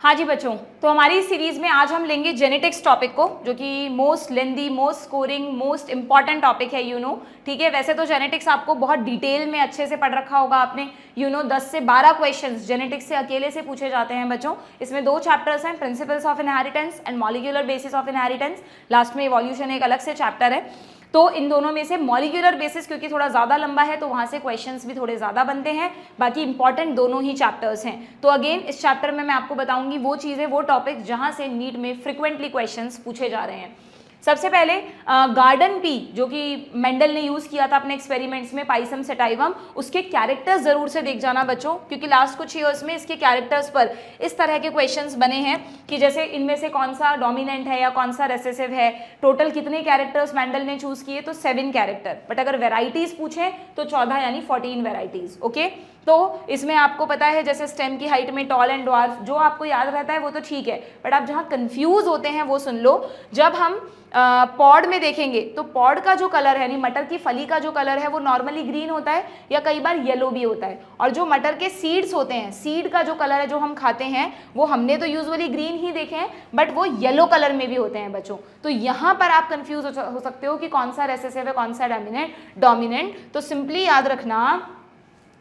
हाँ जी बच्चों, तो हमारी इस सीरीज में आज हम लेंगे जेनेटिक्स टॉपिक को, जो कि most lengthy, most scoring, most important topic है ठीक है। वैसे तो जेनेटिक्स आपको बहुत डिटेल में अच्छे से पढ़ रखा होगा आपने 10 से 12 क्वेश्चंस जेनेटिक्स से अकेले से पूछे जाते हैं बच्चों। इसमें 2 चैप्टर्स हैं, principles of inheritance and molecular basis of inheritance. Last में इवोल्यूशन एक अलग से चैप्टर है। तो इन दोनों में से मॉलिक्यूलर बेसिस क्योंकि थोड़ा ज़्यादा लंबा है तो वहाँ से क्वेश्चंस भी थोड़े ज़्यादा बनते हैं, बाकी इंपॉर्टेंट दोनों ही चैप्टर्स हैं। तो अगेन इस चैप्टर में मैं आपको बताऊंगी वो चीज़ें, वो टॉपिक्स जहाँ से नीट में फ्रिक्वेंटली क्वेश्चंस पूछे जा रहे हैं। सबसे पहले गार्डन पी, जो कि मेंडल ने यूज़ किया था अपने एक्सपेरिमेंट्स में, पाइसम सेटाइवम, उसके कैरेक्टर्स ज़रूर से देख जाना बच्चों, क्योंकि लास्ट कुछ ईयर्स में इसके कैरेक्टर्स पर इस तरह के क्वेश्चंस बने हैं कि जैसे इनमें से कौन सा डोमिनेंट है या कौन सा रेसेसिव है। टोटल कितने कैरेक्टर्स मेंडल ने चूज़ किए, तो 7 कैरेक्टर, बट अगर वेराइटीज़ पूछें तो 14 यानी 14 वेराइटीज़। ओके, तो इसमें आपको पता है जैसे स्टेम की हाइट में टॉल एंड ड्वार्फ, जो आपको याद रहता है वो तो ठीक है, बट आप जहाँ कंफ्यूज होते हैं वो सुन लो। जब हम पॉड में देखेंगे तो पॉड का जो कलर है, यानी मटर की फली का जो कलर है, वो नॉर्मली ग्रीन होता है या कई बार येलो भी होता है। और जो मटर के सीड्स होते हैं, सीड का जो कलर है जो हम खाते हैं, वो हमने तो यूजुअली ग्रीन ही देखे हैं, बट वो येलो कलर में भी होते हैं बच्चों। तो यहाँ पर आप कंफ्यूज हो सकते हो कि कौन सा रेसेसिव है, कौन सा डोमिनेंट। तो सिंपली याद रखना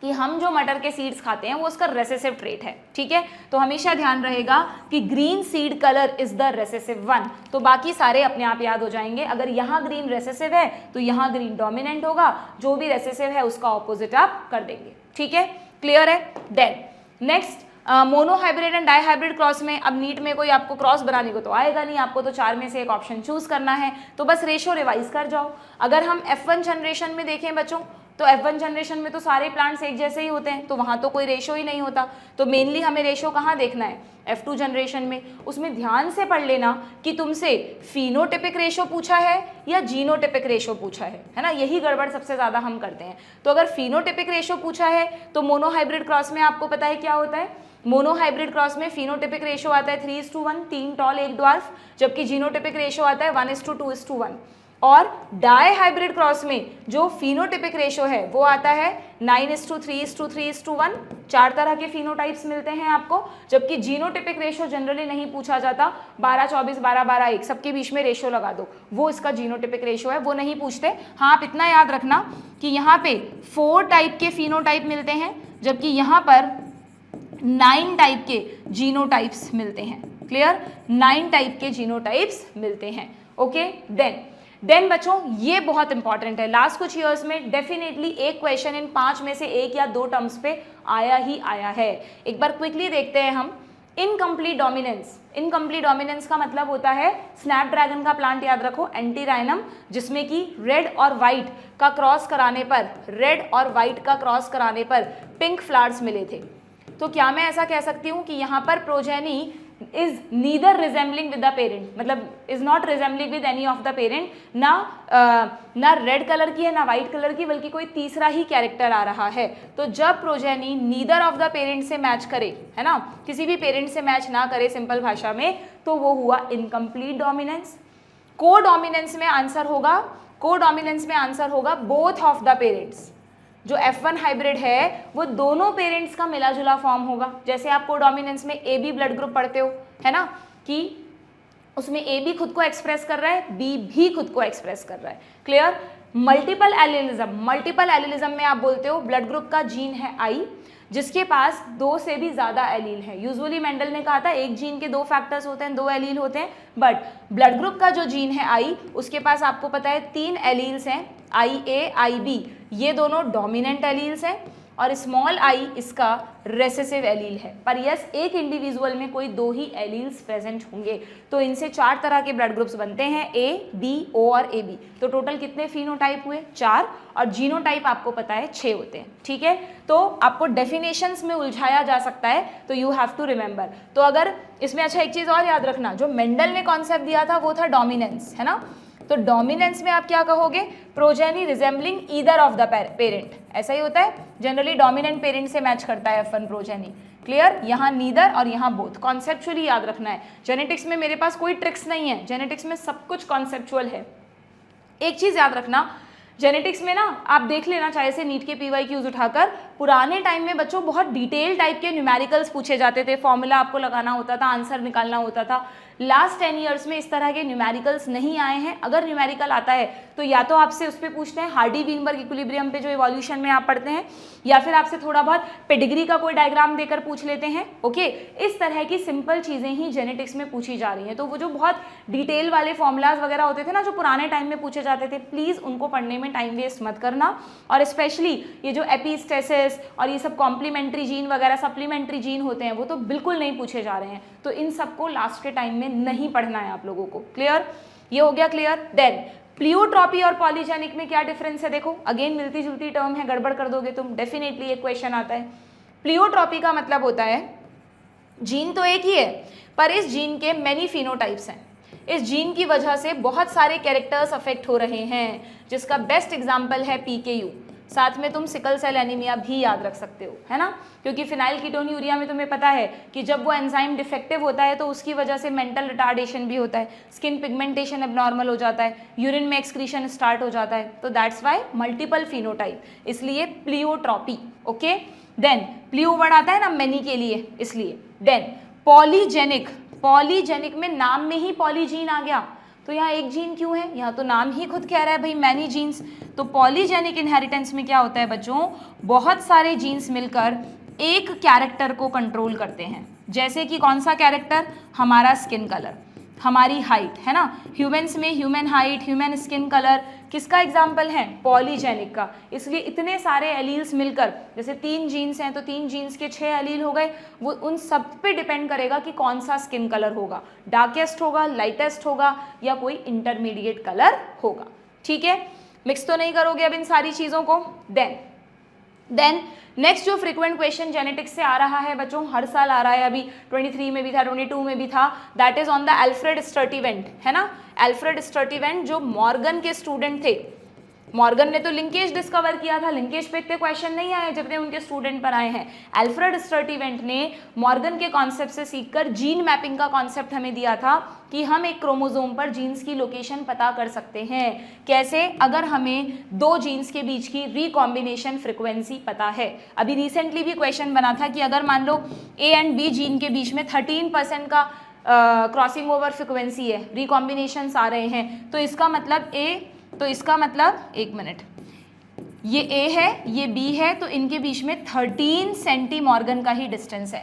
कि हम जो मटर के सीड्स खाते हैं वो उसका रेसेसिव ट्रेट है, ठीक है। तो हमेशा ध्यान रहेगा कि green seed colour is the recessive one, तो बाकी सारे अपने आप याद हो जाएंगे। अगर यहाँ ग्रीन रेसेसिव है तो यहाँ ग्रीन डोमिनेंट होगा, जो भी रेसेसिव है उसका ऑपोजिट आप कर देंगे, ठीक है। क्लियर है? Then next monohybrid and dihybrid cross में, अब नीट में कोई आपको क्रॉस बनाने को तो आएगा नहीं, आपको तो 4 में से एक ऑप्शन चूज करना है, तो बस रेशो रिवाइज कर जाओ। अगर हम F1 जनरेशन में देखें बच्चों, तो F1 जनरेशन में तो सारे प्लांट्स एक जैसे ही होते हैं, तो वहाँ तो कोई रेशो ही नहीं होता। तो मेनली हमें रेशो कहाँ देखना है? F2 जनरेशन में। उसमें ध्यान से पढ़ लेना कि तुमसे फिनोटिपिक रेशो पूछा है या जीनोटिपिक रेशो पूछा है ना, यही गड़बड़ सबसे ज़्यादा हम करते हैं। तो अगर फिनोटिपिक रेशो पूछा है तो मोनोहाइब्रिड क्रॉस में आपको पता है क्या होता है? मोनोहाइब्रिड क्रॉस में फिनोटिपिक रेशो आता है 3:1, 3 टॉल 1 ड्वार्फ, जबकि जीनोटिपिक रेशो आता है 1:2:1। और डाई हाइब्रिड क्रॉस में जो फिनोटिपिक रेशो है वो आता है 9:3:3:1। 4 तरह के फिनोटाइप्स मिलते हैं आपको, जबकि जीनोटिपिक रेशो जनरली नहीं पूछा जाता, 12:24, 12:12:1 सबके बीच में रेशो लगा दो, वो इसका जीनोटिपिक रेशो है, वो नहीं पूछते। हाँ, आप इतना याद रखना कि यहाँ पे 4 टाइप के फिनोटाइप मिलते हैं, जबकि यहाँ पर 9 टाइप के जीनोटाइप्स मिलते हैं। क्लियर? 9 टाइप के जीनोटाइप्स मिलते हैं। ओके, देन बच्चों ये बहुत इंपॉर्टेंट है, लास्ट कुछ ईयर्स में डेफिनेटली एक क्वेश्चन इन 5 में से 1 या 2 टर्म्स पे आया ही आया है। एक बार क्विकली देखते हैं हम। Incomplete dominance. इनकम्प्लीट डोमिनेंस का मतलब होता है, स्नैपड्रैगन का प्लांट याद रखो, एंटीराइनम, जिसमें कि रेड और वाइट का क्रॉस कराने पर पिंक फ्लावर्स मिले थे। तो क्या मैं ऐसा कह सकती हूँ कि यहाँ पर progeny is neither resembling with the parent, मतलब is not resembling with any of the parent, ना रेड कलर की है ना वाइट कलर की, बल्कि कोई तीसरा ही कैरेक्टर आ रहा है। तो जब progeny neither of the parent से मैच करे, है ना, किसी भी पेरेंट से मैच ना करे सिंपल भाषा में, तो वो हुआ इनकम्प्लीट डोमिनेंस। को डोमिनेंस में आंसर होगा बोथ ऑफ द पेरेंट्स। जो F1 हाइब्रिड है वो दोनों पेरेंट्स का मिला जुला फॉर्म होगा। जैसे आप कोडोमिनेंस में AB ब्लड ग्रुप पढ़ते हो, है ना, कि उसमें AB खुद को एक्सप्रेस कर रहा है, B भी खुद को एक्सप्रेस कर रहा है। क्लियर? मल्टीपल एलिलिज्म में आप बोलते हो ब्लड ग्रुप का जीन है I, जिसके पास 2 से भी ज़्यादा एलील है। यूजुअली मेंडल ने कहा था एक जीन के 2 फैक्टर्स होते हैं, 2 एलील होते हैं, बट ब्लड ग्रुप का जो जीन है I, उसके पास आपको पता है 3 एलील्स हैं, IA, IB, ये दोनों डोमिनेंट एलील्स हैं, और स्मॉल आई इसका रेसेसिव एलील है। पर यस, एक इंडिविजुअल में कोई 2 ही एलील्स प्रेजेंट होंगे। तो इनसे 4 तरह के ब्लड ग्रुप्स बनते हैं, A, B, O और AB। तो टोटल कितने फिनोटाइप हुए? 4, और जीनोटाइप आपको पता है 6 होते हैं, ठीक है। तो आपको डेफिनेशंस में उलझाया जा सकता है, तो यू हैव टू रिमेंबर। तो अगर इसमें अच्छा एक चीज़ और याद रखना, जो मेंडल ने कॉन्सेप्ट दिया था वो था डोमिनेंस, है ना। तो डोमिनेंस में आप क्या कहोगे? Progeny resembling either of the parent, ऐसा ही होता है, जनरली डोमिनेंट पेरेंट से मैच करता है F1 प्रोजेनी। क्लियर? यहाँ नीदर और यहाँ बोथ, कॉन्सेप्चुअली याद रखना है। जेनेटिक्स में मेरे पास कोई ट्रिक्स नहीं है, जेनेटिक्स में सब कुछ कॉन्सेप्चुअल है। एक चीज़ याद रखना, जेनेटिक्स में ना आप देख लेना, चाहे से नीट के PYQs उठाकर, पुराने टाइम में बच्चों बहुत डिटेल टाइप के न्यूमेरिकल्स पूछे जाते थे, फॉर्मूला आपको लगाना होता था, आंसर निकालना होता था। लास्ट 10 ईयर्स में इस तरह के न्यूमेरिकल्स नहीं आए हैं। अगर न्यूमेरिकल आता है तो या तो आपसे उस पर पूछते हैं हार्डी वीनबर्ग इक्विलिब्रियम पे जो इवोल्यूशन में आप पढ़ते हैं, या फिर आपसे थोड़ा बहुत पेडिग्री का कोई डायग्राम देकर पूछ लेते हैं। ओके, इस तरह की सिंपल चीज़ें ही जेनेटिक्स में पूछी जा रही हैं। तो वो जो बहुत डिटेल वाले फॉर्मूलाज वगैरह होते थे ना, जो पुराने टाइम में पूछे जाते थे, प्लीज़ उनको पढ़ने में टाइम वेस्ट मत करना। और स्पेशली ये जो एपिस्टेसिस और ये सब कॉम्प्लीमेंट्री जीन वगैरह सप्लीमेंट्री जीन होते हैं वो तो बिल्कुल नहीं पूछे जा रहे हैं। तो इन सबको लास्ट के टाइम में नहीं पढ़ना है आप लोगों को। क्लियर? ये हो गया क्लियर। देन प्लियोट्रॉपी और पॉलीजेनिक में क्या डिफरेंस है? देखो अगेन मिलती जुलती टर्म है, गड़बड़ कर दोगे तुम डेफिनेटली एक क्वेश्चन आता है। प्लियोट्रॉपी का मतलब होता है जीन तो एक ही है पर इस जीन के मैनी फिनोटाइप्स हैं। इस जीन की वजह से बहुत सारे कैरेक्टर्स अफेक्ट हो रहे हैं, जिसका बेस्ट एग्जाम्पल है PKU। साथ में तुम सिकल सेल एनीमिया भी याद रख सकते हो, है ना, क्योंकि फिनाइल कीटोन्यूरिया में तुम्हें पता है कि जब वो एंजाइम डिफेक्टिव होता है तो उसकी वजह से मेंटल रिटार्डेशन भी होता है, स्किन पिगमेंटेशन एबनॉर्मल हो जाता है, यूरिन में एक्सक्रीशन स्टार्ट हो जाता है। तो दैट्स वाई मल्टीपल फिनोटाइप, इसलिए प्लियोट्रॉपी। ओके, देन प्लियो वर्ड आता है ना मैनी के लिए, इसलिए। देन पॉलीजेनिक, पॉलीजेनिक में नाम में ही पॉलीजीन आ गया, तो यहाँ एक जीन क्यों है? यहाँ तो नाम ही खुद कह रहा है भाई मैनी जीन्स। तो पॉलीजेनिक इनहेरिटेंस में क्या होता है बच्चों, बहुत सारे जीन्स मिलकर एक कैरेक्टर को कंट्रोल करते हैं। जैसे कि कौन सा कैरेक्टर? हमारा स्किन कलर, हमारी हाइट, है ना। ह्यूमंस में human height, human skin colour किसका एग्जाम्पल है? पॉलीजेनिक का। इसलिए इतने सारे एलील्स मिलकर, जैसे 3 जीन्स हैं तो 3 जीन्स के 6 एलील हो गए, वो उन सब पे डिपेंड करेगा कि कौन सा स्किन कलर होगा, डार्केस्ट होगा, लाइटेस्ट होगा या कोई इंटरमीडिएट कलर होगा। ठीक है, मिक्स तो नहीं करोगे अब इन सारी चीज़ों को। देन नेक्स्ट जो फ्रीक्वेंट क्वेश्चन जेनेटिक्स से आ रहा है बच्चों, हर साल आ रहा है, अभी 23 में भी था, 22 में भी था, that is on the Alfred Sturtevant, है ना। एल्फ्रेड स्टर्टिवेंट जो मॉर्गन के स्टूडेंट थे, मॉर्गन ने तो लिंकेज डिस्कवर किया था, लिंकेज पे इतने क्वेश्चन नहीं आए जितने उनके स्टूडेंट पर आए हैं। एल्फ्रेड स्टर्टिवेंट ने मॉर्गन के कॉन्सेप्ट से सीखकर जीन मैपिंग का कॉन्सेप्ट हमें दिया था कि हम एक क्रोमोसोम पर जीन्स की लोकेशन पता कर सकते हैं। कैसे? अगर हमें 2 जीन्स के बीच की रिकॉम्बिनेशन फ्रिक्वेंसी पता है। अभी रिसेंटली भी क्वेश्चन बना था कि अगर मान लो A एंड B जीन के बीच में 13% का क्रॉसिंग ओवर फ्रिक्वेंसी है, रिकॉम्बिनेशंस आ रहे हैं, तो इसका मतलब एक मिनट, ये A है, ये B है, तो इनके बीच में 13 सेंटीमॉर्गन का ही डिस्टेंस है।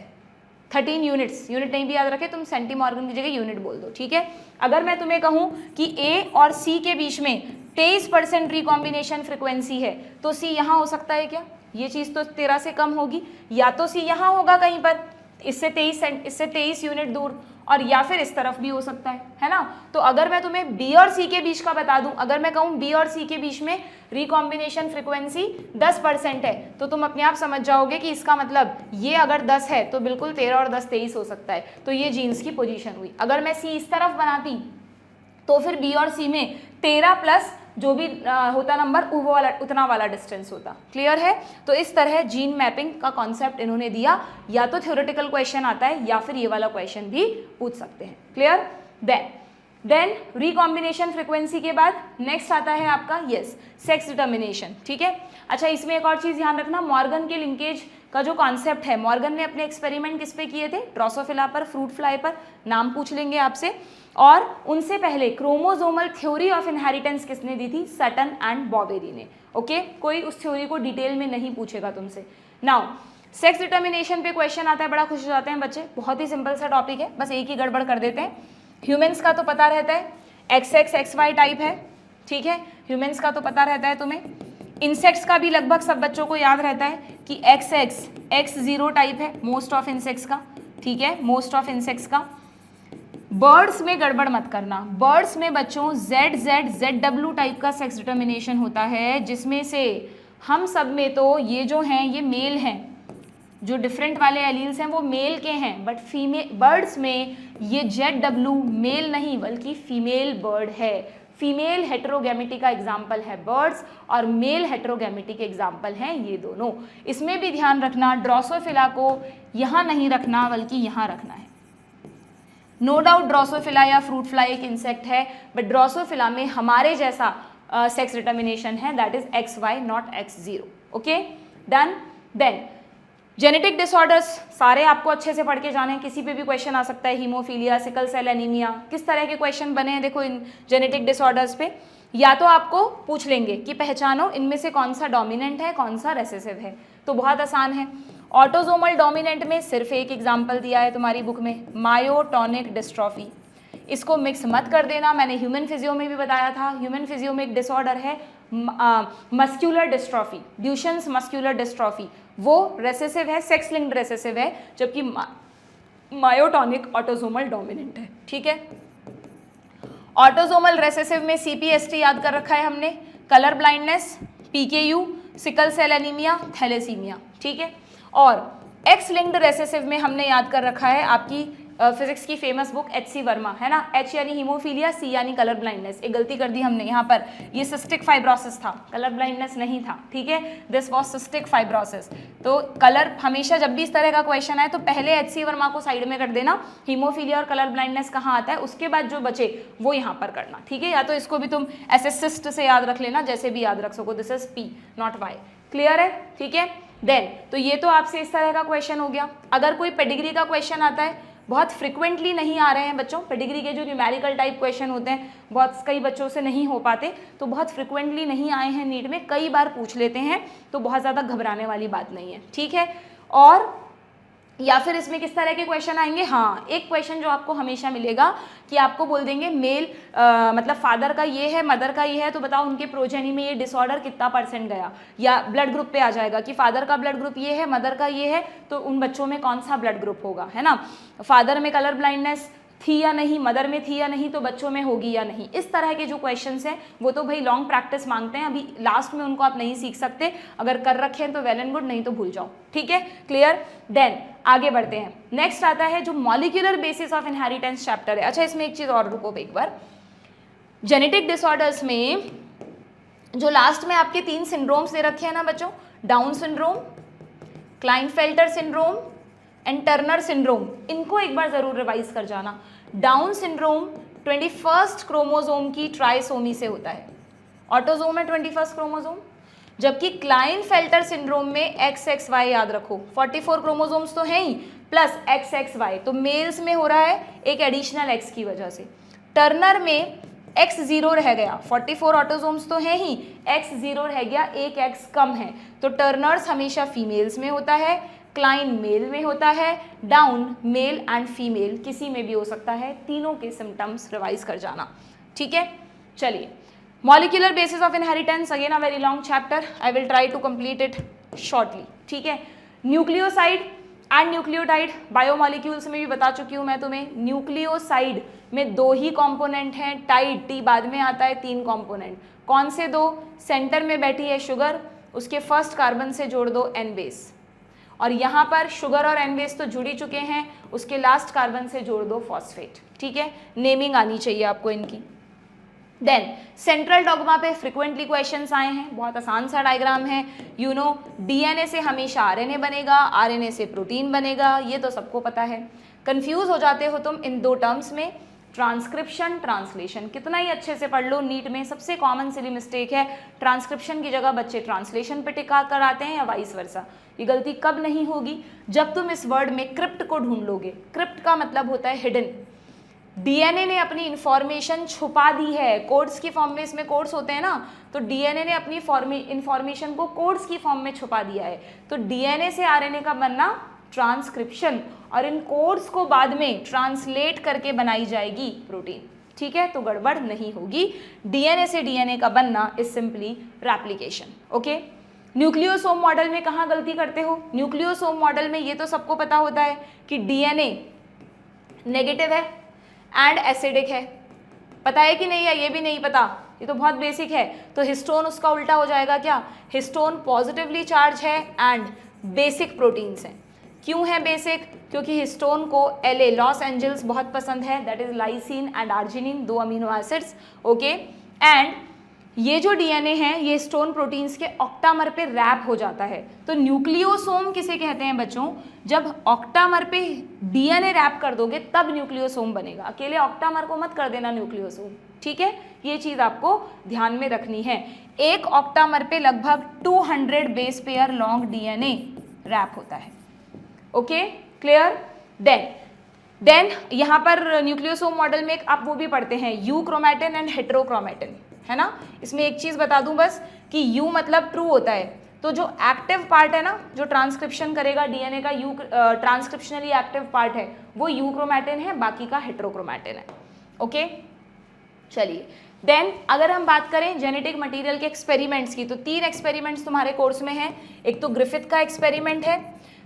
13 यूनिट्स, यूनिट नहीं भी याद रखे तुम, सेंटीमॉर्गन की जगह यूनिट बोल दो, ठीक है। अगर मैं तुम्हें कहूँ कि A और C के बीच में 23% रिकॉम्बिनेशन फ्रिक्वेंसी है, तो C यहाँ हो सकता है क्या? ये चीज़ तो 13 से कम होगी, या तो C यहाँ होगा कहीं पर, इससे 23 यूनिट दूर, और या फिर इस तरफ भी हो सकता है ना। तो अगर मैं तुम्हें B और C के बीच का बता दूं, अगर मैं कहूँ B और C के बीच में रिकॉम्बिनेशन फ्रिक्वेंसी 10% है, तो तुम अपने आप समझ जाओगे कि इसका मतलब ये अगर 10 है तो बिल्कुल 13 और 10 23 हो सकता है। तो ये जीन्स की पोजीशन हुई। अगर मैं C इस तरफ बनाती तो फिर B और C में 13 प्लस जो भी होता नंबर वो वाला, उतना वाला डिस्टेंस होता। क्लियर है? तो इस तरह जीन मैपिंग का कॉन्सेप्ट इन्होंने दिया। या तो थ्योरेटिकल क्वेश्चन आता है या फिर ये वाला क्वेश्चन भी पूछ सकते हैं। क्लियर? देन रिकॉम्बिनेशन फ्रिक्वेंसी के बाद नेक्स्ट आता है आपका सेक्स डिटर्मिनेशन। ठीक है, अच्छा इसमें एक और चीज़ ध्यान रखना, मॉर्गन के लिंकेज का जो कॉन्सेप्ट है, मॉर्गन ने अपने एक्सपेरिमेंट किस पे किए थे? ड्रोसोफिला पर, फ्रूट फ्लाई पर, नाम पूछ लेंगे आपसे। और उनसे पहले क्रोमोसोमल थ्योरी ऑफ इनहेरिटेंस किसने दी थी? सटन एंड बॉवेरी ने। ओके, कोई उस थ्योरी को डिटेल में नहीं पूछेगा तुमसे। नाउ सेक्स डिटर्मिनेशन पे क्वेश्चन आता है, बड़ा खुश हो जाते हैं बच्चे, बहुत ही सिंपल सा टॉपिक है, बस एक ही गड़बड़ कर देते हैं। ह्यूमंस का तो पता रहता है XX XY टाइप है, ठीक है, ह्यूमंस का तो पता रहता है तुम्हें। इंसेक्ट्स का भी लगभग सब बच्चों को याद रहता है कि XX X0 टाइप है मोस्ट ऑफ इंसेक्ट्स का, ठीक है, मोस्ट ऑफ इंसेक्ट्स का। बर्ड्स में गड़बड़ मत करना, बर्ड्स में बच्चों ZZ ZW टाइप का सेक्स डिटर्मिनेशन होता है, जिसमें से हम सब में तो ये जो हैं ये मेल हैं, जो डिफरेंट वाले एलील्स हैं वो मेल के हैं, बट फीमेल बर्ड्स में ये ZW मेल नहीं बल्कि फीमेल बर्ड है। फीमेल हेटेरोगैमिटी का एग्जाम्पल है बर्ड्स और मेल हेटेरोगैमिटी के एग्जाम्पल हैं ये दोनों। इसमें भी ध्यान रखना, ड्रोसोफिला को यहाँ नहीं रखना बल्कि यहाँ रखना है। नो डाउट ड्रोसोफिला या फ्रूट फ्लाई एक इंसेक्ट है, बट ड्रोसोफिला में हमारे जैसा सेक्स डिटर्मिनेशन है, that is XY not X0। Okay, done. Then genetic disorders सारे आपको अच्छे से पढ़ के जाने हैं, किसी पे भी क्वेश्चन आ सकता है, हीमोफीलिया, सिकल सेल एनीमिया, किस तरह के क्वेश्चन बने हैं देखो इन जेनेटिक डिसऑर्डर्स पे। या तो आपको पूछ लेंगे कि पहचानो इनमें से कौन सा डोमिनेंट है कौन सा रेसेसिव है, तो बहुत आसान है। ऑटोजोमल डोमिनेंट में सिर्फ एक एग्जाम्पल दिया है तुम्हारी बुक में, मायोटोनिक डिस्ट्रॉफी। इसको मिक्स मत कर देना, मैंने ह्यूमन फिजियो में भी बताया था, ह्यूमन फिजियो में एक डिसऑर्डर है मस्क्यूलर डिस्ट्रॉफी, ड्यूशेंस मस्क्यूलर डिस्ट्रॉफी, वो रेसेसिव है, सेक्स लिंक्ड रेसेसिव है, जबकि मायोटोनिक ऑटोजोमल डोमिनेंट है। ठीक है, ऑटोजोमल रेसेसिव में सीपीएसटी याद कर रखा है हमने, colour blindness, PKU, sickle cell anaemia, thalassaemia. ठीक है, और एक्स लिंक्ड रेसेसिव में हमने याद कर रखा है आपकी फिजिक्स की फेमस बुक एच.सी. वर्मा, है ना। एच यानी हीमोफीलिया, सी यानी कलर ब्लाइंडनेस। एक गलती कर दी हमने यहाँ पर, ये सिस्टिक फाइब्रोसिस था, कलर ब्लाइंडनेस नहीं था। ठीक है, दिस वाज सिस्टिक फाइब्रोसिस। तो कलर हमेशा जब भी इस तरह का क्वेश्चन आए तो पहले एच.सी. वर्मा को साइड में कर देना, हीमोफीलिया और कलर ब्लाइंडनेस कहाँ आता है, उसके बाद जो बचे वो यहाँ पर करना। ठीक है, या तो इसको भी तुम ऐसे सिस्ट से याद रख लेना, जैसे भी याद रख सको, this is P not Y. Clear है? ठीक है, देन तो ये तो आपसे इस तरह का क्वेश्चन हो गया। अगर कोई पेडिग्री का क्वेश्चन आता है, बहुत फ्रिक्वेंटली नहीं आ रहे हैं बच्चों, पेडिग्री के जो न्यूमेरिकल टाइप क्वेश्चन होते हैं बहुत कई बच्चों से नहीं हो पाते, तो बहुत फ्रिक्वेंटली नहीं आए हैं नीट में, कई बार पूछ लेते हैं, तो बहुत ज़्यादा घबराने वाली बात नहीं है। ठीक है, और या फिर इसमें किस तरह के क्वेश्चन आएंगे, हाँ एक क्वेश्चन जो आपको हमेशा मिलेगा कि आपको बोल देंगे मेल मतलब फादर का ये है मदर का ये है, तो बताओ उनके प्रोजेनी में ये डिसऑर्डर कितना % गया, या ब्लड ग्रुप पे आ जाएगा कि फादर का ब्लड ग्रुप ये है मदर का ये है, तो उन बच्चों में कौन सा ब्लड ग्रुप होगा, है ना। फादर में कलर ब्लाइंडनेस थी या नहीं, मदर में थी या नहीं, तो बच्चों में होगी या नहीं। इस तरह के जो क्वेश्चंस हैं वो तो भाई लॉन्ग प्रैक्टिस मांगते हैं, अभी लास्ट में उनको आप नहीं सीख सकते, अगर कर रखे हैं तो वेल एंड गुड, नहीं तो भूल जाओ। ठीक है, क्लियर। देन आगे बढ़ते हैं, नेक्स्ट आता है जो molecular basis of inheritance chapter है। अच्छा, इसमें एक चीज और रुको एक बार, जेनेटिक डिसऑर्डर्स में जो लास्ट में आपके 3 सिंड्रोम्स दे रखे हैं ना बच्चों, down syndrome, Klinefelter syndrome and Turner syndrome, इनको एक बार जरूर रिवाइज कर जाना। डाउन सिंड्रोम 21st क्रोमोसोम की ट्राइसोमी से होता है, ऑटोजोम है 21st क्रोमोसोम, जबकि क्लाइनफेल्टर सिंड्रोम में XXY याद रखो, 44 क्रोमोसोम्स तो हैं ही प्लस XXY, तो मेल्स में हो रहा है एक एडिशनल X की वजह से। टर्नर में X0 रह गया, 44 ऑटोसोम्स तो हैं ही, X0 रह गया, एक X कम है, तो टर्नर्स हमेशा फीमेल्स में होता है, क्लाइन मेल में होता है, डाउन मेल एंड फीमेल किसी में भी हो सकता है। तीनों के सिम्टम्स रिवाइज कर जाना। ठीक है, चलिए, molecular basis of inheritance, again a very long chapter, I will try to complete it shortly. ठीक है, न्यूक्लियोसाइड एंड न्यूक्लियोटाइड, बायोमॉलिक्यूल्स में भी बता चुकी हूँ मैं तुम्हें, न्यूक्लियोसाइड में 2 ही कंपोनेंट हैं, टाइड टी बाद में आता है, 3 कंपोनेंट। कौन से 2? सेंटर में बैठी है शुगर, उसके फर्स्ट कार्बन से जोड़ दो N बेस, और यहाँ पर शुगर और N बेस तो जुड़ ही चुके हैं, उसके लास्ट कार्बन से जोड़ दो फॉस्फेट। ठीक है, नेमिंग आनी चाहिए आपको इनकी। देन सेंट्रल डॉग्मा पे फ्रिक्वेंटली क्वेश्चंस आए हैं, बहुत आसान सा डायग्राम है, यू नो DNA से हमेशा RNA बनेगा, RNA से प्रोटीन बनेगा, ये तो सबको पता है। कंफ्यूज हो जाते हो तुम इन 2 टर्म्स में, ट्रांसक्रिप्शन ट्रांसलेशन, कितना ही अच्छे से पढ़ लो, नीट में सबसे कॉमन सिली मिस्टेक है, ट्रांसक्रिप्शन की जगह बच्चे ट्रांसलेशन पे टिका कर आते हैं या वाइस वर्सा। ये गलती कब नहीं होगी? जब तुम इस वर्ड में क्रिप्ट को ढूंढ लोगे। क्रिप्ट का मतलब होता है हिडन, डीएनए ने अपनी इंफॉर्मेशन छुपा दी है, कोड्स की फॉर्म में, इसमें कोड्स होते हैं ना, तो डीएनए ने अपनी इंफॉर्मेशन को कोड्स की फॉर्म में छुपा दिया है। तो डीएनए से आरएनए का बनना ट्रांसक्रिप्शन, और इन कोड्स को बाद में ट्रांसलेट करके बनाई जाएगी प्रोटीन। ठीक है, तो गड़बड़ नहीं होगी, डीएनए से डीएनए का बनना is simply replication. Okay, nucleosome model में कहाँ गलती करते हो? न्यूक्लियोसोम मॉडल में ये तो सबको पता होता है कि डीएनए नेगेटिव है एंड एसिडिक है, पता है कि नहीं है? ये भी नहीं पता, ये तो बहुत बेसिक है। तो हिस्टोन उसका उल्टा हो जाएगा क्या? हिस्टोन पॉजिटिवली चार्ज है एंड बेसिक प्रोटीन्स हैं। क्यों है बेसिक? क्योंकि हिस्टोन को LA लॉस एंजल्स बहुत पसंद है, that is lysine and arginine, 2 amino acids. Okay, and ये जो डीएनए है ये हिस्टोन प्रोटीन्स के ऑक्टामर पे रैप हो जाता है। तो न्यूक्लियोसोम किसे कहते हैं बच्चों? जब ऑक्टामर पे डीएनए रैप कर दोगे तब न्यूक्लियोसोम बनेगा, अकेले ऑक्टामर को मत कर देना न्यूक्लियोसोम। ठीक है, ये चीज आपको ध्यान में रखनी है। एक ऑक्टामर पे लगभग 200 base pair long DNA wrap होता है। Okay, clear. देन यहाँ पर न्यूक्लियोसोम मॉडल में आप वो भी पढ़ते हैं यू क्रोमैटिन एंड हेट्रोक्रोमैटिन, है ना। इसमें एक चीज़ बता दूं बस कि यू मतलब ट्रू होता है, तो जो एक्टिव पार्ट है ना, जो ट्रांसक्रिप्शन करेगा डीएनए का, यू ट्रांसक्रिप्शनली एक्टिव पार्ट है वो यू क्रोमैटिन है, बाकी का हेट्रोक्रोमैटिन है। ओके, चलिए देन अगर हम बात करें जेनेटिक मटेरियल के एक्सपेरिमेंट्स की, तो 3 एक्सपेरिमेंट्स तुम्हारे कोर्स में हैं। एक तो ग्रिफिथ का एक्सपेरिमेंट है,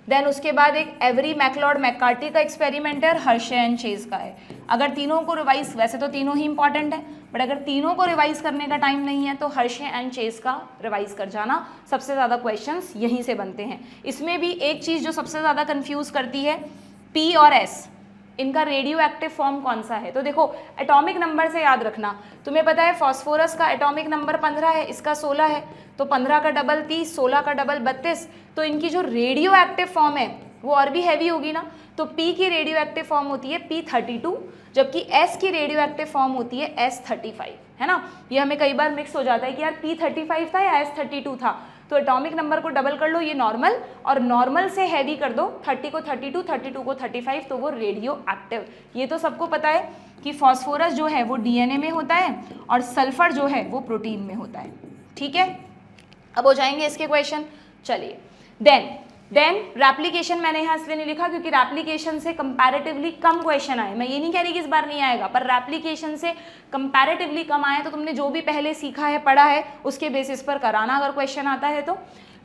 देन उसके बाद एक एवरी मैकलॉड मैककार्टी का एक्सपेरिमेंट है और हर्शे एंड चेज का है। अगर तीनों को रिवाइज, वैसे तो तीनों ही इंपॉर्टेंट है, बट अगर तीनों को रिवाइज करने का टाइम नहीं है तो हर्शे एंड चेज का रिवाइज कर जाना, सबसे ज़्यादा क्वेश्चंस यहीं से बनते हैं। इसमें भी एक चीज़ जो सबसे ज़्यादा कंफ्यूज करती है, पी और एस, इनका रेडियो एक्टिव फॉर्म कौन सा है। तो देखो एटॉमिक नंबर से याद रखना, तुम्हें पता है फॉस्फोरस का एटॉमिक नंबर 15 है, इसका 16 है, तो 15 का डबल 30, 16 का डबल 32, तो इनकी जो रेडियो एक्टिव फॉर्म है वो और भी हैवी होगी ना। तो P की रेडियो एक्टिव फॉर्म होती है P32, जबकि S की रेडियो एक्टिव फॉर्म होती है S35, है ना। ये हमें कई बार मिक्स हो जाता है कि यार P35 था या S32 था, तो एटॉमिक नंबर को डबल कर लो, ये नॉर्मल, और नॉर्मल से हैवी कर दो, 30 को 32, 32 को 35, तो वो रेडियो एक्टिव। ये तो सबको पता है कि फॉस्फोरस जो है वो डीएनए में होता है और सल्फर जो है वो प्रोटीन में होता है, ठीक है। अब हो जाएंगे इसके क्वेश्चन। चलिए देन रेप्लिकेशन मैंने यहाँ इसलिए नहीं लिखा क्योंकि रेप्लिकेशन से कंपैरेटिवली कम क्वेश्चन आए। मैं ये नहीं कह रही कि इस बार नहीं आएगा, पर रेप्लिकेशन से कंपैरेटिवली कम आए तो तुमने जो भी पहले सीखा है, पढ़ा है, उसके बेसिस पर कराना अगर क्वेश्चन आता है तो।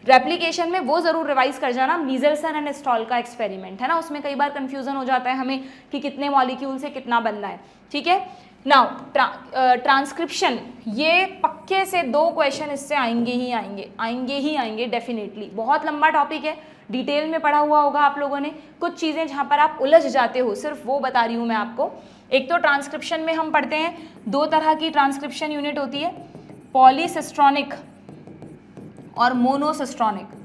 रेप्लिकेशन में वो जरूर रिवाइज कर जाना, मीजल्सन एंड स्टॉल का एक्सपेरिमेंट, है ना। उसमें कई बार कंफ्यूजन हो जाता है हमें कि कितने मॉलिक्यूल से कितना बनना है, ठीक है। नाउ ट्रांसक्रिप्शन, ये पक्के से 2 क्वेश्चन इससे आएंगे ही आएंगे डेफिनेटली। बहुत लंबा टॉपिक है, डिटेल में पढ़ा हुआ होगा आप लोगों ने। कुछ चीज़ें जहाँ पर आप उलझ जाते हो सिर्फ वो बता रही हूँ मैं आपको। एक तो ट्रांसक्रिप्शन में हम पढ़ते हैं 2 तरह की ट्रांसक्रिप्शन यूनिट होती है, पॉलीसिस्ट्रॉनिक और मोनोसिस्ट्रॉनिक।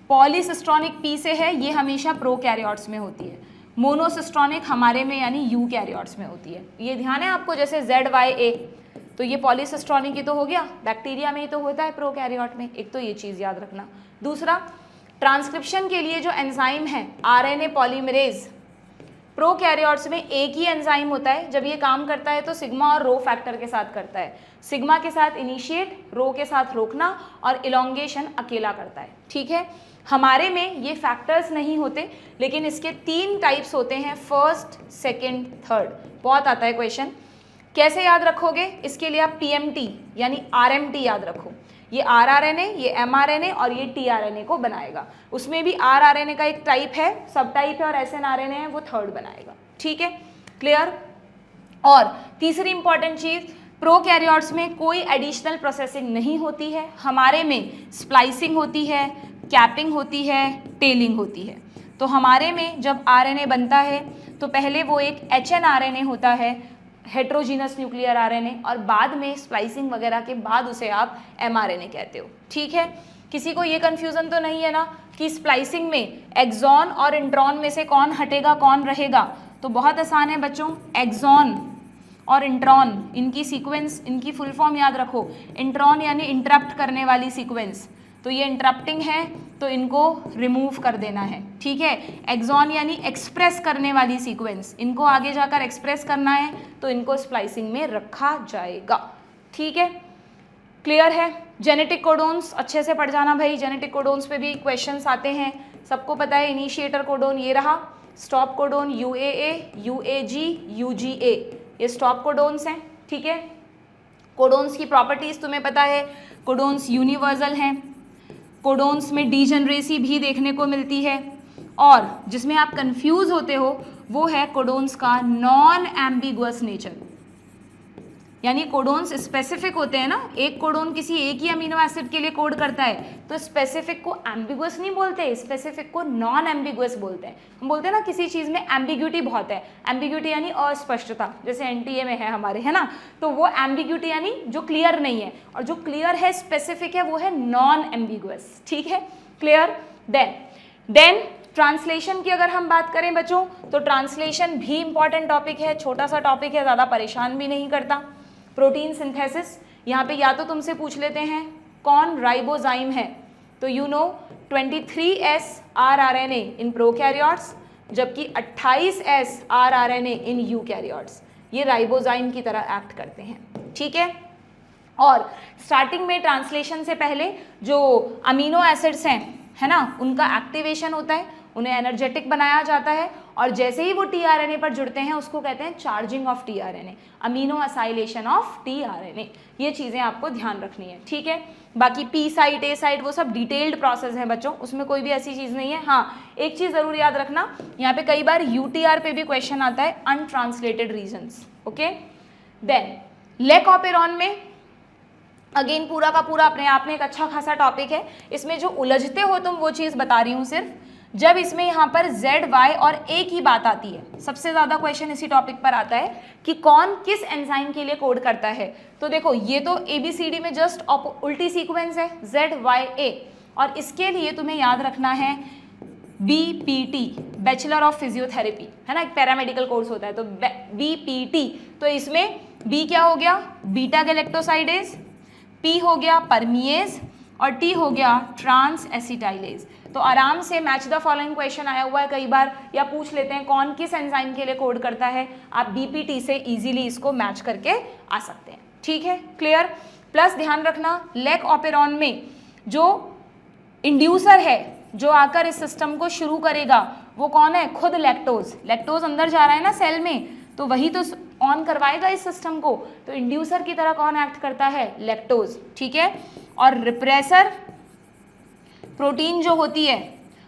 पॉलीसिस्ट्रॉनिक पी से है, ये हमेशा प्रोकैरियोट्स में होती है। मोनोसिस्ट्रॉनिक हमारे में यानी यूकैरियोट्स में होती है। ये ध्यान है आपको, जैसे ZYA, तो ये पॉलीसिस्ट्रॉनिक ही तो हो गया, बैक्टीरिया में ही तो होता है प्रोकैरियोट में। एक तो ये चीज़ याद रखना। दूसरा, ट्रांसक्रिप्शन के लिए जो एंजाइम है RNA पॉलीमरेज, प्रोकैरियोट्स में एक ही एंजाइम होता है। जब ये काम करता है तो सिग्मा और रो फैक्टर के साथ करता है। सिग्मा के साथ इनिशिएट, रो के साथ रोकना, और इलोंगेशन अकेला करता है, ठीक है। हमारे में ये फैक्टर्स नहीं होते, लेकिन इसके 3 टाइप्स होते हैं, फर्स्ट, सेकंड, थर्ड। बहुत आता है क्वेश्चन, कैसे याद रखोगे? इसके लिए आप TMT यानी RMT याद रखो। ये rRNA, ये mRNA और ये tRNA को बनाएगा। उसमें भी rRNA का एक टाइप है, सब टाइप है, और snRNA है वो थर्ड बनाएगा, ठीक है, क्लियर। और तीसरी इंपॉर्टेंट चीज़, प्रोकैरियोट्स में कोई एडिशनल प्रोसेसिंग नहीं होती है। हमारे में स्प्लाइसिंग होती है, कैपिंग होती है, टेलिंग होती है। तो हमारे में जब RNA बनता है तो पहले वो एक HNRNA होता है, हेट्रोजीनस न्यूक्लियर RNA, और बाद में स्प्लाइसिंग वगैरह के बाद उसे आप mRNA कहते हो, ठीक है। किसी को ये कन्फ्यूज़न तो नहीं है ना कि स्प्लाइसिंग में एक्सॉन और इंट्रॉन में से कौन हटेगा कौन रहेगा? तो बहुत आसान है बच्चों, एक्सॉन और इंट्रॉन, इनकी सीक्वेंस, इनकी फुल फॉर्म याद रखो। इंट्रॉन यानी इंटरप्ट करने वाली सीक्वेंस, तो ये इंटरप्टिंग है तो इनको रिमूव कर देना है, ठीक है। एक्सॉन यानी एक्सप्रेस करने वाली सीक्वेंस, इनको आगे जाकर एक्सप्रेस करना है तो इनको स्प्लाइसिंग में रखा जाएगा, ठीक है, क्लियर है। जेनेटिक कोडोन्स अच्छे से पढ़ जाना भाई, जेनेटिक कोडोन्स पे भी क्वेश्चंस आते हैं, सबको पता है। इनिशिएटर कोडोन ये रहा, stop codon UAA, UAG, UGA, ये स्टॉप कोडोन्स हैं, ठीक है। कोडोन्स की प्रॉपर्टीज तुम्हें पता है, कोडोन्स यूनिवर्सल हैं, कोडोन्स में डीजेनरेसी भी देखने को मिलती है, और जिसमें आप कंफ्यूज होते हो वो है कोडोन्स का नॉन एम्बिगुअस नेचर। यानी कोडोन्स स्पेसिफिक होते हैं ना, एक कोडोन किसी एक ही अमीनो एसिड के लिए कोड करता है, तो स्पेसिफिक को एम्बिगुअस नहीं बोलते, स्पेसिफिक को नॉन एम्बिगुअस बोलते हैं। हम बोलते हैं ना किसी चीज़ में एम्बिग्यूटी बहुत है, एम्बिग्यूटी यानी अस्पष्टता, जैसे NTA में है हमारे, है ना, तो वो एम्बिग्यूटी यानी जो क्लियर नहीं है, और जो क्लियर है, स्पेसिफिक है, वो है नॉन एम्बिगुअस, ठीक है, क्लियर। देन ट्रांसलेशन की अगर हम बात करें बच्चों, तो ट्रांसलेशन भी इंपॉर्टेंट टॉपिक है, छोटा सा टॉपिक है, ज़्यादा परेशान भी नहीं करता। प्रोटीन सिंथेसिस, यहाँ पे या तो तुमसे पूछ लेते हैं कौन राइबोजाइम है, तो you know 23S rRNA in prokaryotes, जबकि 28S rRNA इन यूकैरियोट्स। ये राइबोजाइम की तरह एक्ट करते हैं, ठीक है। और स्टार्टिंग में ट्रांसलेशन से पहले जो अमीनो एसिड्स हैं, है ना, उनका एक्टिवेशन होता है, उन्हें एनर्जेटिक बनाया जाता है, और जैसे ही वो टीआरएनए पर जुड़ते हैं उसको कहते हैं charging of tRNA, amino acylation of tRNA. ये चीज़ें आपको ध्यान रखनी है, ठीक है। बाकी पी साइट, ए साइट, वो सब डिटेल्ड प्रोसेस है बच्चों, उसमें कोई भी ऐसी चीज़ नहीं है। हाँ, एक चीज़ ज़रूर याद रखना, यहाँ पे कई बार यूटीआर पे भी क्वेश्चन आता है, अनट्रांसलेटेड रीजन्स, ओके। देन लेकऑपेरॉन में अगेन पूरा का पूरा अपने आप में एक अच्छा खासा टॉपिक है। इसमें जो उलझते हो तुम वो चीज़ बता रही हूँ सिर्फ, जब इसमें यहाँ पर Z, Y और A की बात आती है, सबसे ज़्यादा क्वेश्चन इसी टॉपिक पर आता है कि कौन किस एंजाइम के लिए कोड करता है। तो देखो ये तो ABCD में जस्ट उल्टी सीक्वेंस है, Z, Y, A, और इसके लिए तुम्हें याद रखना है BPT, बैचलर ऑफ फिजियोथेरेपी, है ना, एक पैरामेडिकल कोर्स होता है, तो BPT। तो इसमें B क्या हो गया, बीटा गैलेक्टोसाइडेज, P हो गया परमिएज, और T हो गया ट्रांस एसिटाइलेज। तो आराम से मैच द फॉलोइंग क्वेश्चन आया हुआ है कई बार, या पूछ लेते हैं कौन किस एंजाइम के लिए कोड करता है, आप BPT से इजीली इसको मैच करके आ सकते हैं, ठीक है, क्लियर। प्लस ध्यान रखना लेकऑपेरॉन में जो इंड्यूसर है, जो आकर इस सिस्टम को शुरू करेगा, वो कौन है, खुद लैक्टोज। लैक्टोज अंदर जा रहा है ना सेल में, तो वही तो ऑन करवाएगा इस सिस्टम को, तो इंड्यूसर की तरह कौन एक्ट करता है, लैक्टोज, ठीक है। और रिप्रेसर प्रोटीन जो होती है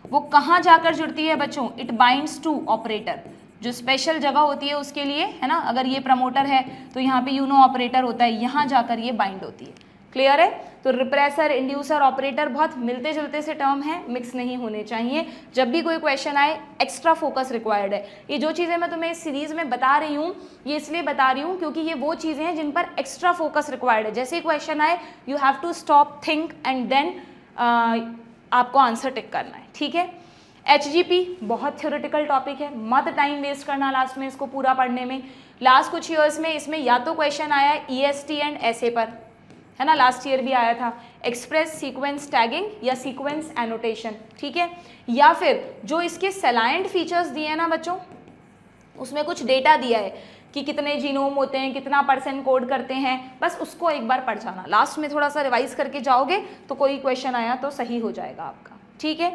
वो कहाँ जाकर जुड़ती है बच्चों, इट बाइंड्स टू ऑपरेटर, जो स्पेशल जगह होती है उसके लिए, है ना, अगर ये प्रमोटर है तो यहाँ पे यूनो ऑपरेटर होता है, यहाँ जाकर ये बाइंड होती है, क्लियर है। तो रिप्रेसर, इंड्यूसर, ऑपरेटर बहुत मिलते जुलते से टर्म है, मिक्स नहीं होने चाहिए। जब भी कोई क्वेश्चन आए एक्स्ट्रा फोकस रिक्वायर्ड है। ये जो चीज़ें मैं तुम्हें इस सीरीज में बता रही हूँ, ये इसलिए बता रही हूँ क्योंकि ये वो चीज़ें हैं जिन पर एक्स्ट्रा फोकस रिक्वायर्ड है। जैसे क्वेश्चन आए you have to stop, think and then आपको आंसर टिक करना है, ठीक है। HGP बहुत थ्योरेटिकल टॉपिक है, मत टाइम वेस्ट करना लास्ट में इसको पूरा पढ़ने में। लास्ट कुछ ईयर्स में इसमें या तो क्वेश्चन आया है EST एंड SA पर, है ना, लास्ट ईयर भी आया था, एक्सप्रेस सीक्वेंस टैगिंग या सीक्वेंस एनोटेशन, ठीक है, या फिर जो इसके सेलाइंट फीचर्स दिए हैं ना बच्चों, उसमें कुछ डेटा दिया है कि कितने जीनोम होते हैं, कितना % कोड करते हैं, बस उसको एक बार पढ़ जाना, लास्ट में थोड़ा सा रिवाइज करके जाओगे तो कोई क्वेश्चन आया तो सही हो जाएगा आपका, ठीक है।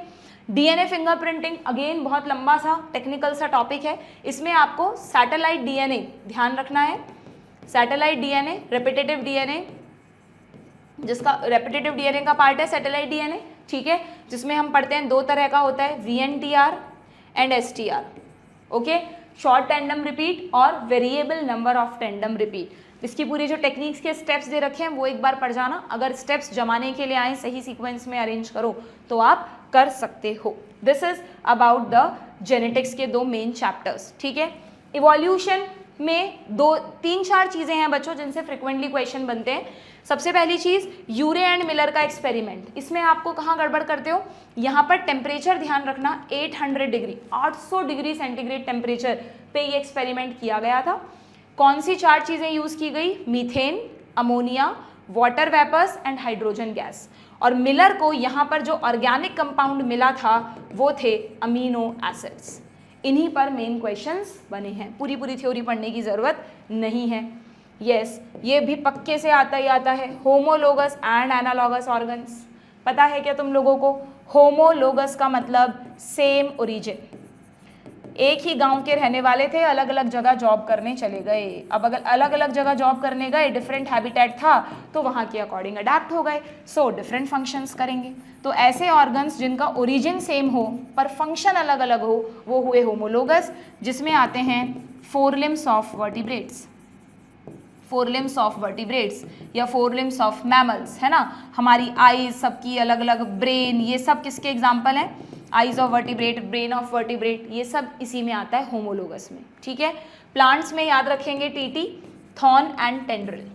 DNA फिंगरप्रिंटिंग अगेन बहुत लंबा सा टेक्निकल सा टॉपिक है, इसमें आपको सैटेलाइट DNA ध्यान रखना है। सैटेलाइट DNA, रेपिटेटिव DNA, जिसका रेपिटेटिव DNA का पार्ट है सैटेलाइट DNA, ठीक है, जिसमें हम पढ़ते हैं दो तरह का होता है, VNTR and STR, okay, short tandem repeat और variable number of tandem repeat. इसकी पूरी जो टेक्निक्स के स्टेप्स दे रखे हैं वो एक बार पढ़ जाना, अगर स्टेप्स जमाने के लिए आए, सही सीक्वेंस में अरेंज करो तो आप कर सकते हो। This is about the genetics के दो मेन चैप्टर्स, ठीक है। इवोल्यूशन में 2-3-4 चीज़ें हैं बच्चों जिनसे फ्रिक्वेंटली क्वेश्चन बनते हैं। सबसे पहली चीज़ यूरे एंड मिलर का एक्सपेरिमेंट, इसमें आपको कहाँ गड़बड़ करते हो, यहाँ पर टेम्परेचर ध्यान रखना, 800 डिग्री 800 डिग्री सेंटीग्रेड टेम्परेचर पे ये एक्सपेरिमेंट किया गया था। कौन सी 4 चीज़ें यूज़ की गई, methane, ammonia, water vapours and hydrogen gas. और मिलर को यहाँ पर जो ऑर्गेनिक कंपाउंड मिला था वो थे अमीनो एसिड्स। इन्हीं पर मेन क्वेश्चंस बने हैं, पूरी थ्योरी पढ़ने की ज़रूरत नहीं है। यस, ये भी पक्के से आता ही आता है, होमोलोगस एंड एनालॉगस ऑर्गन्स। पता है क्या तुम लोगों को, होमोलोगस का मतलब सेम ओरिजिन, एक ही गांव के रहने वाले थे, अलग अलग जगह जॉब करने चले गए। अब अगर अलग अलग जगह जॉब करने गए, डिफरेंट हैबिटेट था तो वहाँ के अकॉर्डिंग अडेप्ट हो गए, सो डिफरेंट फंक्शंस करेंगे। तो ऐसे ऑर्गन्स जिनका ओरिजिन सेम हो पर फंक्शन अलग अलग हो वो हुए होमोलोगस, जिसमें आते हैं 4 limbs of vertebrates, 4 limbs of vertebrates या 4 limbs ऑफ मैमल्स, है ना। हमारी आईज सबकी अलग अलग, ब्रेन, ये सब किसके एग्जाम्पल हैं, eyes of vertebrate, brain of vertebrate, ये सब इसी में आता है होमोलोगस में, ठीक है। प्लांट्स में याद रखेंगे TT, थॉर्न एंड टेंड्रिल,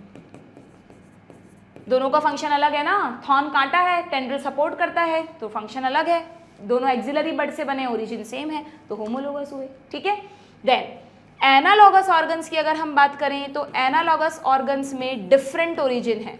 दोनों का फंक्शन अलग है ना, थॉर्न कांटा है, टेंड्रिल सपोर्ट करता है, तो फंक्शन अलग है, दोनों एक्सिलरी बड से बने, ओरिजिन सेम है, तो होमोलोगस हुए, ठीक है। देन एनालॉगस ऑर्गन्स की अगर हम बात करें तो एनालॉगस ऑर्गन्स में डिफरेंट ओरिजिन है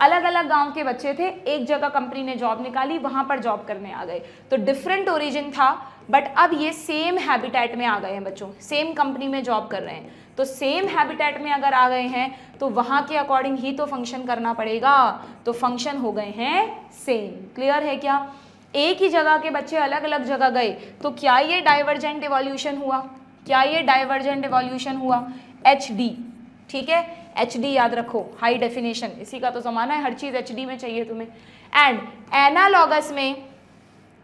अलग अलग गांव के बच्चे थे, एक जगह कंपनी ने जॉब निकाली, वहां पर जॉब करने आ गए, तो डिफरेंट ओरिजिन था, बट अब ये सेम हैबिटेट में आ गए हैं बच्चों, सेम कंपनी में जॉब कर रहे हैं, तो सेम हैबिटेट में अगर आ गए हैं तो वहां के अकॉर्डिंग ही तो फंक्शन करना पड़ेगा, तो फंक्शन हो गए हैं सेम। क्लियर है क्या? एक ही जगह के बच्चे अलग अलग जगह गए तो क्या ये डाइवर्जेंट इवोल्यूशन हुआ? क्या ये डाइवर्जेंट इवोल्यूशन हुआ? HD, ठीक है, HD याद रखो, हाई डेफिनेशन, इसी का तो जमाना है, हर चीज HD में चाहिए तुम्हें। एंड एनालॉगस में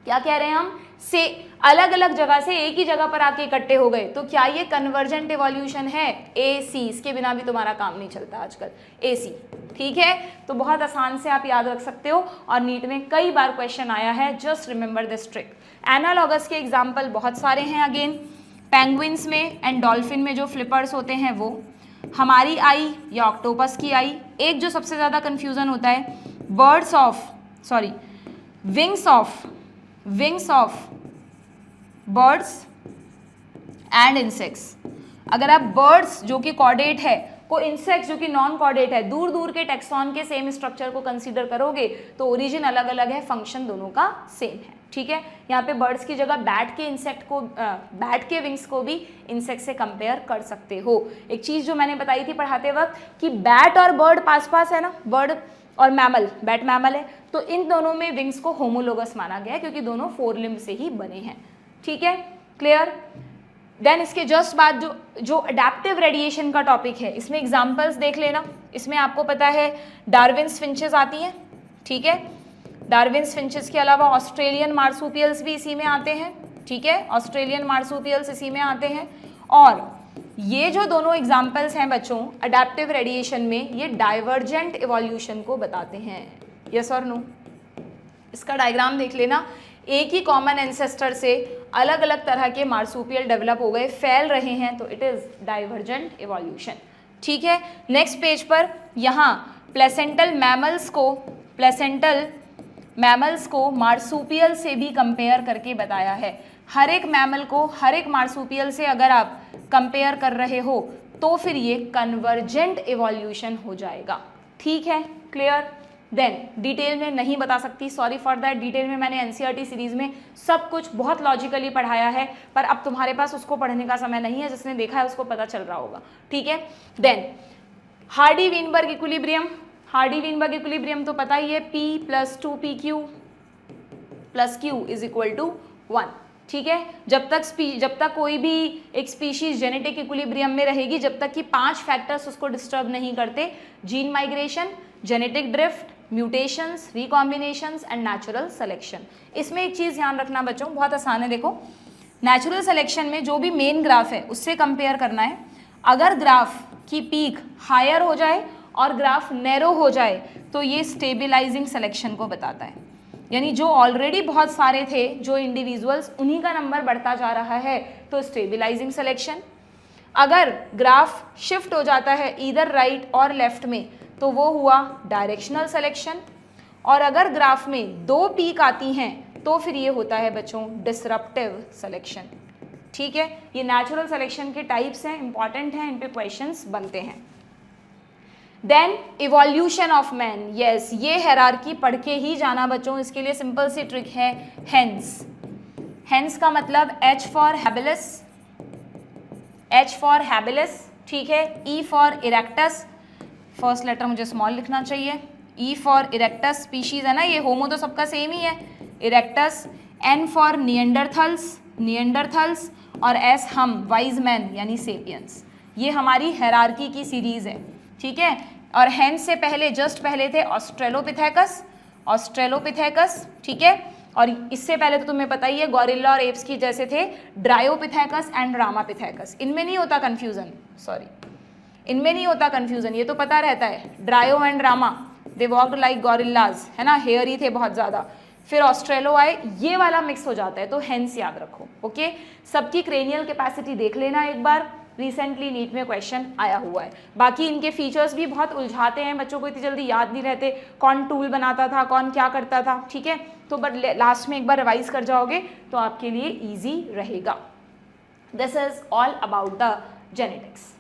क्या कह रहे हैं हम? से अलग अलग जगह से एक ही जगह पर आके इकट्ठे हो गए, तो क्या ये कन्वर्जेंट इवोल्यूशन है? AC, इसके बिना भी तुम्हारा काम नहीं चलता आजकल, AC, ठीक है। तो बहुत आसान से आप याद रख सकते हो और नीट में कई बार क्वेश्चन आया है, just remember this trick. Analogous के एग्जाम्पल बहुत सारे हैं, अगेन पेंगुइन्स में एंड डॉल्फिन में जो फ्लिपर्स होते हैं वो, हमारी आई या ऑक्टोपस की आई, एक जो सबसे ज़्यादा कन्फ्यूज़न होता है, wings of birds and insects. अगर आप बर्ड्स जो कि कॉर्डेट है को इंसेक्ट्स जो कि नॉन कॉर्डेट है, दूर दूर के टेक्सॉन के सेम स्ट्रक्चर को कंसीडर करोगे तो ओरिजिन अलग अलग है, फंक्शन दोनों का सेम है, ठीक है। यहाँ पे बर्ड्स की जगह बैट के विंग्स को भी इंसेक्ट से कंपेयर कर सकते हो। एक चीज़ जो मैंने बताई थी पढ़ाते वक्त कि बैट और बर्ड पास पास है ना, बर्ड और मैमल, बैट मैमल है, तो इन दोनों में विंग्स को होमोलोगस माना गया है क्योंकि दोनों 4 लिम्ब से ही बने हैं, ठीक है, क्लियर। देन इसके जस्ट बाद जो अडेप्टिव रेडिएशन का टॉपिक है, इसमें एग्जांपल्स देख लेना। इसमें आपको पता है डार्विन्स फिंचेस आती हैं, ठीक है, डार्विन्स फिंचेस के अलावा ऑस्ट्रेलियन मार्सूपियल्स भी इसी में आते हैं, ठीक है, ऑस्ट्रेलियन मार्सूपियल्स इसी में आते हैं। और ये जो दोनों एग्जाम्पल्स हैं बच्चों अडेप्टिव रेडिएशन में, ये डाइवर्जेंट इवोल्यूशन को बताते हैं, यस और नो। इसका डायग्राम देख लेना, एक ही कॉमन एंसेस्टर से अलग अलग तरह के मार्सूपियल डेवलप हो गए, फैल रहे हैं, तो इट इज़ डाइवर्जेंट इवोल्यूशन, ठीक है। नेक्स्ट पेज पर यहाँ प्लेसेंटल मैमल्स को मार्सूपियल से भी कंपेयर करके बताया है। हर एक मैमल को हर एक मार्सूपियल से अगर आप कंपेयर कर रहे हो तो फिर ये कन्वर्जेंट इवोल्यूशन हो जाएगा, ठीक है, क्लियर। देन डिटेल में नहीं बता सकती, सॉरी फॉर दैट, डिटेल में मैंने NCERT सीरीज में सब कुछ बहुत लॉजिकली पढ़ाया है, पर अब तुम्हारे पास उसको पढ़ने का समय नहीं है, जिसने देखा है उसको पता चल रहा होगा, ठीक है। देन हार्डी-वीनबर्ग इक्विलिब्रियम तो पता ही है, P + 2PQ + Q = 1, ठीक है। जब तक कोई भी एक स्पीशीज जेनेटिक इक्विलिब्रियम में रहेगी, जब तक कि 5 फैक्टर्स उसको डिस्टर्ब नहीं करते, gene migration, genetic drift, mutations, recombinations and natural selection. इसमें एक चीज़ ध्यान रखना बच्चों, बहुत आसान है, देखो नेचुरल सिलेक्शन में जो भी मेन ग्राफ है उससे कंपेयर करना है। अगर ग्राफ की पीक हायर हो जाए और ग्राफ नैरो हो जाए तो ये स्टेबिलाइजिंग सिलेक्शन को बताता है, यानी जो ऑलरेडी बहुत सारे थे जो इंडिविजुअल्स, उन्हीं का नंबर बढ़ता जा रहा है, तो स्टेबिलाइजिंग सिलेक्शन। अगर ग्राफ शिफ्ट हो जाता है इधर राइट और लेफ्ट में तो वो हुआ डायरेक्शनल सिलेक्शन। और अगर ग्राफ में 2 पीक आती हैं तो फिर ये होता है बच्चों डिसरप्टिव सिलेक्शन, ठीक है। ये नेचुरल सिलेक्शन के टाइप्स हैं, इंपॉर्टेंट हैं, इन पे क्वेश्चंस बनते हैं। Then evolution of man, yes, ये हायरार्की पढ़ के ही जाना बच्चों, इसके लिए सिंपल सी ट्रिक है, हेंस का मतलब H फॉर हैबिलस, ठीक है, E for erectus, first letter मुझे स्मॉल लिखना चाहिए, E फॉर इरेक्टस स्पीशीज है ना, ये होमो तो सबका सेम ही है, इरेक्टस, N फॉर नियंडरथल्स और S हम वाइज मैन यानी सेपियंस। ये हमारी हायरार्की की सीरीज है, ठीक है। और हेंस से पहले जस्ट पहले थे ऑस्ट्रेलोपिथेकस, ठीक है। और इससे पहले तो तुम्हें पता ही है गॉरिल्ला और एप्स की जैसे थे ड्रायोपिथेकस एंड रामापिथेकस। इनमें नहीं होता कंफ्यूजन, ये तो पता रहता है, Dryo and Rama they walked like gorillas, है ना, हेयर ही थे बहुत ज़्यादा। फिर ऑस्ट्रेलो आए, ये वाला मिक्स हो जाता है, तो हेंस याद रखो, ओके। सबकी क्रेनियल कैपेसिटी देख लेना एक बार, रिसेंटली नीट में क्वेश्चन आया हुआ है। बाकी इनके फीचर्स भी बहुत उलझाते हैं बच्चों को, इतनी जल्दी याद नहीं रहते, कौन टूल बनाता था, कौन क्या करता था, ठीक है। तो बट लास्ट में एक बार रिवाइज कर जाओगे तो आपके लिए ईजी रहेगा। This is all about the genetics.